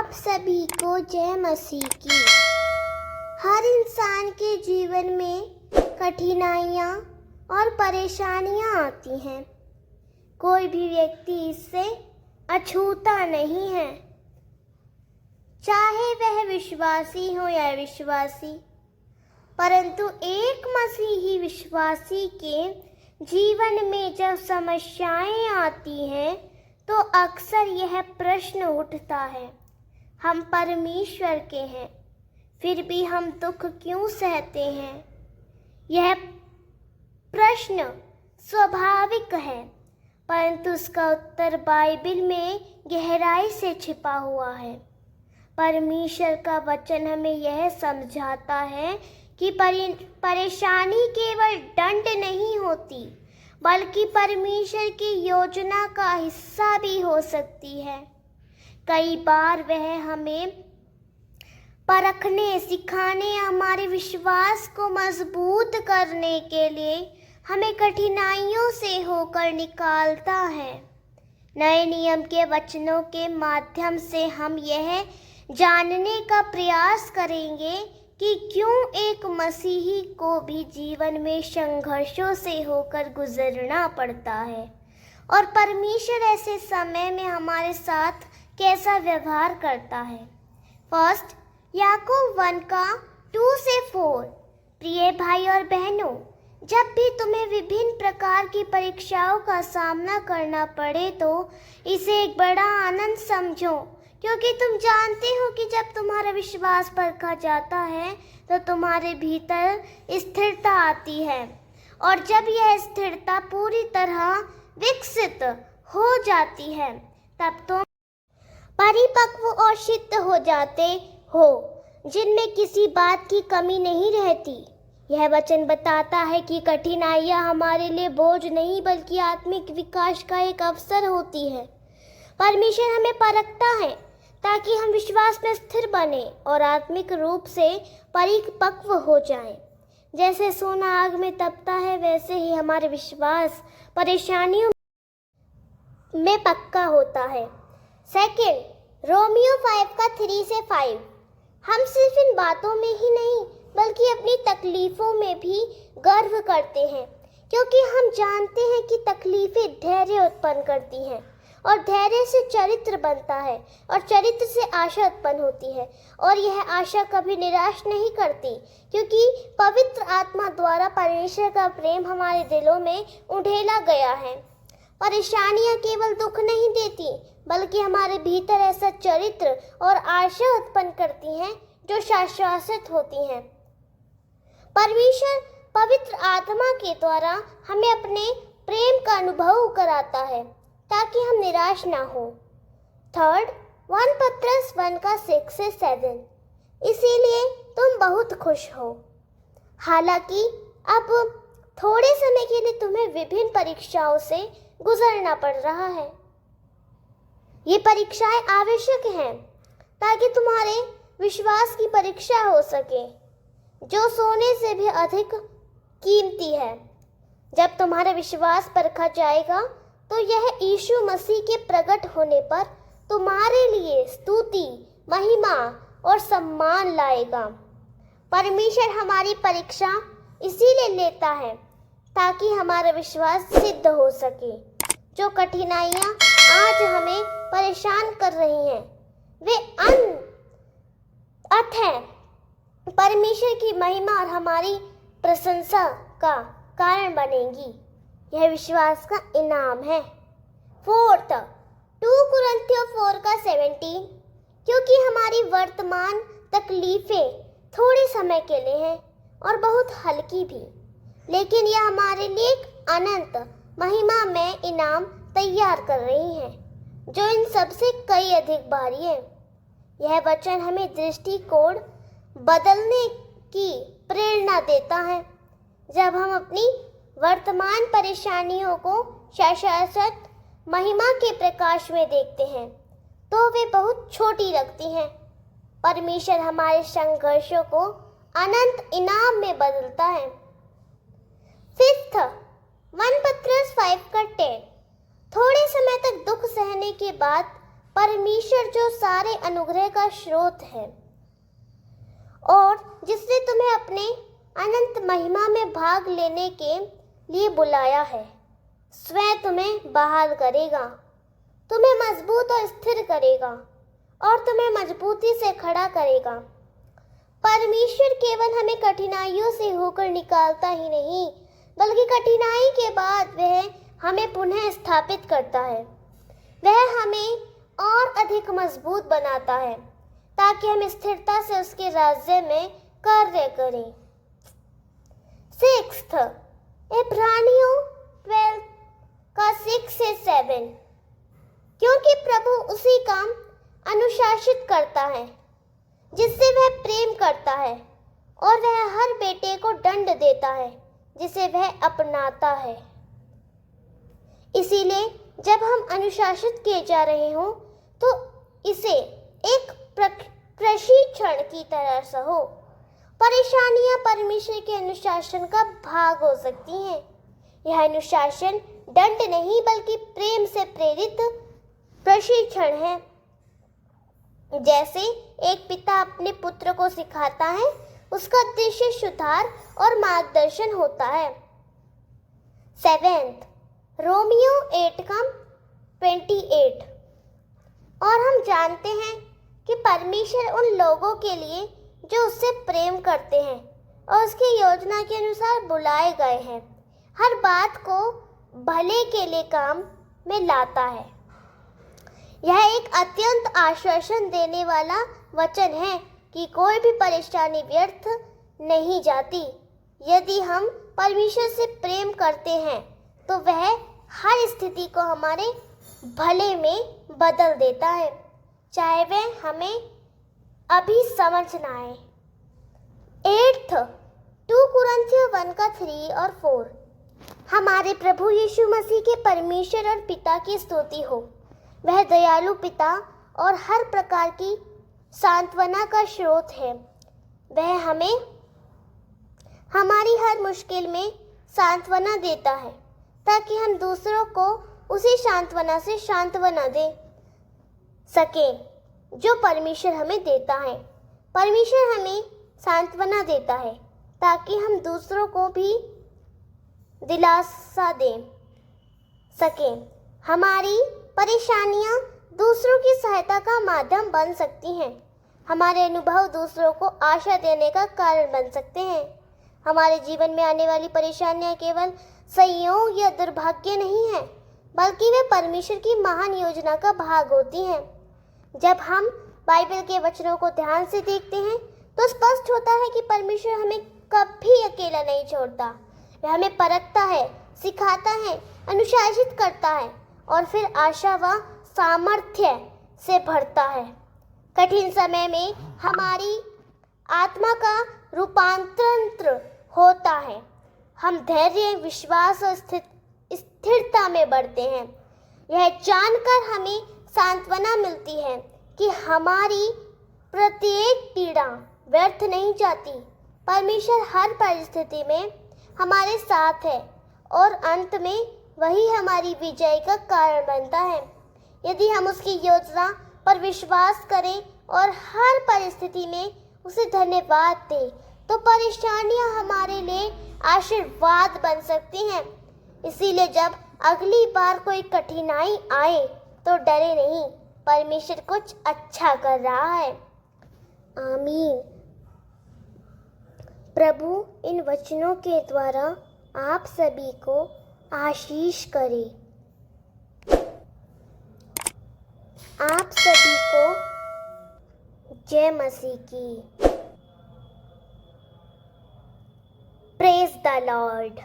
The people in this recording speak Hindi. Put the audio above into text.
आप सभी को जय मसीह की। हर इंसान के जीवन में कठिनाइयाँ और परेशानियाँ आती हैं। कोई भी व्यक्ति इससे अछूता नहीं है, चाहे वह विश्वासी हो या अविश्वासी। परंतु एक मसीही विश्वासी के जीवन में जब समस्याएं आती हैं तो अक्सर यह प्रश्न उठता है, हम परमेश्वर के हैं, फिर भी हम दुख क्यों सहते हैं। यह प्रश्न स्वाभाविक है, परंतु उसका उत्तर बाइबल में गहराई से छिपा हुआ है। परमेश्वर का वचन हमें यह समझाता है कि परेशानी केवल दंड नहीं होती, बल्कि परमेश्वर की योजना का हिस्सा भी हो सकती है। कई बार वह हमें परखने, सिखाने, हमारे विश्वास को मजबूत करने के लिए हमें कठिनाइयों से होकर निकालता है। नए नियम के वचनों के माध्यम से हम यह जानने का प्रयास करेंगे कि क्यों एक मसीही को भी जीवन में संघर्षों से होकर गुजरना पड़ता है और परमेश्वर ऐसे समय में हमारे साथ कैसा व्यवहार करता है। फर्स्ट याकूब 1:2-4। प्रिय भाई और बहनों, जब भी तुम्हें विभिन्न प्रकार की परीक्षाओं का सामना करना पड़े तो इसे एक बड़ा आनंद समझो, क्योंकि तुम जानते हो कि जब तुम्हारा विश्वास परखा जाता है तो तुम्हारे भीतर स्थिरता आती है, और जब यह स्थिरता पूरी तरह विकसित हो जाती है तब तुम परिपक्व और सिद्ध हो जाते हो, जिनमें किसी बात की कमी नहीं रहती। यह वचन बताता है कि कठिनाइयाँ हमारे लिए बोझ नहीं बल्कि आत्मिक विकास का एक अवसर होती है। परमेश्वर हमें परखता है ताकि हम विश्वास में स्थिर बने और आत्मिक रूप से परिपक्व हो जाएं। जैसे सोना आग में तपता है, वैसे ही हमारे विश्वास परेशानियों में पक्का होता है। Second, Romeo 5:3-5। हम सिर्फ इन बातों में ही नहीं बल्कि अपनी तकलीफों में भी गर्व करते हैं, क्योंकि हम जानते हैं कि तकलीफें धैर्य उत्पन्न करती हैं और धैर्य से चरित्र बनता है और चरित्र से आशा उत्पन्न होती है, और यह आशा कभी निराश नहीं करती, क्योंकि पवित्र आत्मा द्वारा परमेश्वर का प्रेम हमारे दिलों में उंडेला गया है। परेशानियां केवल दुख नहीं देती बल्कि हमारे भीतर ऐसा चरित्र और आशा उत्पन्न करती हैं जो शाश्वत होती हैं। परमेश्वर पवित्र आत्मा के द्वारा हमें अपने प्रेम का अनुभव कराता है ताकि हम निराश ना हो। थर्ड, 1 पत्रस 1:6-7। इसीलिए तुम बहुत खुश हो, हालांकि अब थोड़े समय के लिए तुम्हें विभिन्न परीक्षाओं से गुजरना पड़ रहा है। ये परीक्षाएं आवश्यक हैं ताकि तुम्हारे विश्वास की परीक्षा हो सके, जो सोने से भी अधिक कीमती है। जब तुम्हारा विश्वास परखा जाएगा तो यह यीशु मसीह के प्रकट होने पर तुम्हारे लिए स्तुति, महिमा और सम्मान लाएगा। परमेश्वर हमारी परीक्षा इसीलिए लेता है ताकि हमारा विश्वास सिद्ध हो सके। जो कठिनाइयाँ आज हमें परेशान कर रही हैं, वे अथः परमेश्वर की महिमा और हमारी प्रशंसा का कारण बनेंगी। यह विश्वास का इनाम है। फोर्थ, 2 कुरिन्थियों 4:17। क्योंकि हमारी वर्तमान तकलीफें थोड़े समय के लिए हैं और बहुत हल्की भी, लेकिन यह हमारे लिए एक अनंत महिमा में इनाम तैयार कर रही हैं, जो इन सबसे कई अधिक भारी है। यह वचन हमें दृष्टिकोण बदलने की प्रेरणा देता है। जब हम अपनी वर्तमान परेशानियों को शाश्वत महिमा के प्रकाश में देखते हैं तो वे बहुत छोटी लगती हैं। परमेश्वर हमारे संघर्षों को अनंत इनाम में बदलता है। फिफ्थ, 1 पत्रस 5:10। थोड़े समय तक दुख सहने के बाद परमेश्वर जो सारे अनुग्रह का स्रोत है और जिसने तुम्हें अपने अनंत महिमा में भाग लेने के लिए बुलाया है, स्वयं तुम्हें बहाल करेगा, तुम्हें मजबूत और स्थिर करेगा और तुम्हें मजबूती से खड़ा करेगा। परमेश्वर केवल हमें कठिनाइयों से होकर निकालता ही नहीं, बल्कि कठिनाई के बाद वह हमें पुनः स्थापित करता है। वह हमें और अधिक मजबूत बनाता है ताकि हम स्थिरता से उसके राज्य में कार्य करें। 6 इब्रानियों 12 का 6 से 7, क्योंकि प्रभु उसी का अनुशासित करता है जिससे वह प्रेम करता है, और वह हर बेटे को दंड देता है जिसे वह अपनाता है। इसीलिए जब हम अनुशासित किए जा रहे हों तो इसे एक प्रशिक्षण की तरह सहो। परेशानियां परमेश्वर के अनुशासन का भाग हो सकती हैं। यह अनुशासन दंड नहीं बल्कि प्रेम से प्रेरित प्रशिक्षण है। जैसे एक पिता अपने पुत्र को सिखाता है, उसका उद्देश्य सुधार और मार्गदर्शन होता है। 7 रोमियो 8 का 28, और हम जानते हैं कि परमेश्वर उन लोगों के लिए जो उससे प्रेम करते हैं और उसकी योजना के अनुसार बुलाए गए हैं, हर बात को भले के लिए काम में लाता है। यह एक अत्यंत आश्वासन देने वाला वचन है कि कोई भी परेशानी व्यर्थ नहीं जाती। यदि हम परमेश्वर से प्रेम करते हैं तो वह हर स्थिति को हमारे भले में बदल देता है, चाहे वह हमें अभी समझ ना आए। 8 2 कुरिन्थियों 1 का 3 और 4, हमारे प्रभु यीशु मसीह के परमेश्वर और पिता की स्तुति हो। वह दयालु पिता और हर प्रकार की सांत्वना का स्रोत है। वह हमें हमारी हर मुश्किल में सांत्वना देता है ताकि हम दूसरों को उसी सांत्वना से सांत्वना दे सकें जो परमेश्वर हमें देता है। परमेश्वर हमें सांत्वना देता है ताकि हम दूसरों को भी दिलासा दे सकें। हमारी परेशानियां दूसरों की सहायता का माध्यम बन सकती हैं। हमारे अनुभव दूसरों को आशा देने का कारण बन सकते हैं। हमारे जीवन में आने वाली परेशानियां केवल संयोग या दुर्भाग्य नहीं है, बल्कि वे परमेश्वर की महान योजना का भाग होती हैं। जब हम बाइबल के वचनों को ध्यान से देखते हैं तो स्पष्ट होता है कि परमेश्वर हमें कभी अकेला नहीं छोड़ता। वह हमें परखता है, सिखाता है, अनुशासित करता है और फिर आशा व सामर्थ्य से भरता है। कठिन समय में हमारी आत्मा का रूपांतरण होता है। हम धैर्य, विश्वास और स्थिरता में बढ़ते हैं। यह जानकर हमें सांत्वना मिलती है कि हमारी प्रत्येक पीड़ा व्यर्थ नहीं जाती। परमेश्वर हर परिस्थिति में हमारे साथ है और अंत में वही हमारी विजय का कारण बनता है। यदि हम उसकी योजना पर विश्वास करें और हर परिस्थिति में उसे धन्यवाद दें तो परेशानियां हमारे लिए आशीर्वाद बन सकती हैं। इसीलिए जब अगली बार कोई कठिनाई आए तो डरे नहीं, परमेश्वर कुछ अच्छा कर रहा है। आमीन। प्रभु इन वचनों के द्वारा आप सभी को आशीष करे। आप सभी को जय मसीह की। Praise the Lord.